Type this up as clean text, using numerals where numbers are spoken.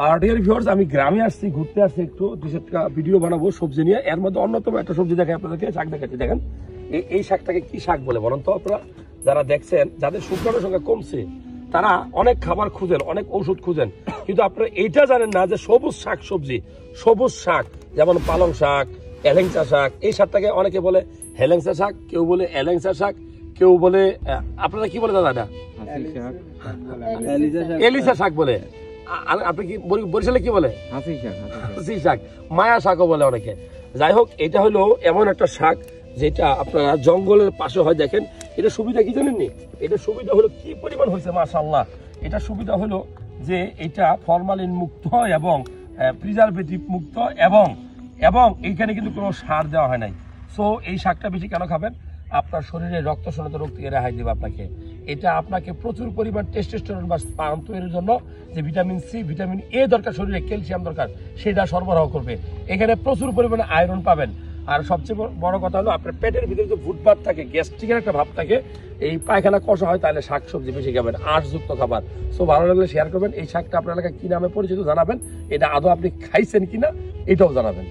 আর dear viewers, আমি গ্রামে আসছি, ঘুরতে আসছি, একটু 2-4টা ভিডিও বানাবো সবজি নিয়ে। এর মধ্যে অন্যতম একটা সবজি দেখাই আপনাদেরকে, শাক দেখাচ্ছি। দেখেন এই শাকটাকে কি শাক বলে বলেন তো আপনারা? যারা দেখছেন, যাদের শুক্রাণুর সংখ্যা কমছে, তারা অনেক খাবার খুঁজেন, অনেক ওষুধ খুঁজেন, কিন্তু আপনারা এইটা জানেন না যে সবুজ শাক সবজি, সবুজ শাক যেমন পালং শাক, এলেংচা শাক, এই শাকটাকে অনেকে বলে হেলেংচা শাক, কেউ বলে এলেংচা শাক, কেউ বলে আপনারা কি বলে দাদা এটা? এলিসা শাক বলে। আপনি কি বরিশালে কি বলে? হাসি শাক, মায়া শাকও বলে অনেকে। যাই হোক, এটা হলো এমন একটা শাক যেটা আপনারা জঙ্গলের পাশে হয়। দেখেন এটা সুবিধা কি জানেননি? এটা সুবিধা হলো কি পরিমাণ হয়েছে, মাশাআল্লাহ। এটা সুবিধা হলো যে এটা ফরমালিন মুক্ত এবং প্রিজারভেটিভ মুক্ত, এবং এবং এইখানে কিন্তু কোনো সার দেওয়া হয় নাই। সো এই শাকটা বেশি কেন খাবেন? আপনার শরীরে রক্ত শূন্যতা রোগ থেকে রেহাই দেবে আপনাকে। এটা আপনাকে প্রচুর পরিমাণ টেস্টোস্টেরন বা স্পাম তৈরির জন্য যে ভিটামিন সি, ভিটামিন এ দরকার, শরীরে ক্যালসিয়াম দরকার, সেটা সরবরাহ করবে। এখানে প্রচুর পরিমাণে আয়রন পাবেন। আর সবচেয়ে বড় কথা হলো, আপনার পেটের ভিতরে যে ফুটভাত থাকে, গ্যাস্ট্রিকের একটা ভাব থাকে, এই পায়খানা কষা হয়, তাহলে শাকসবজি বেশি খাবেন, আঁশযুক্ত খাবার। সো ভালো লাগলে শেয়ার করবেন। এই শাকটা আপনার এলাকায় কি নামে পরিচিত জানাবেন। এটা আদৌ আপনি খাইছেন কিনা এটাও জানাবেন।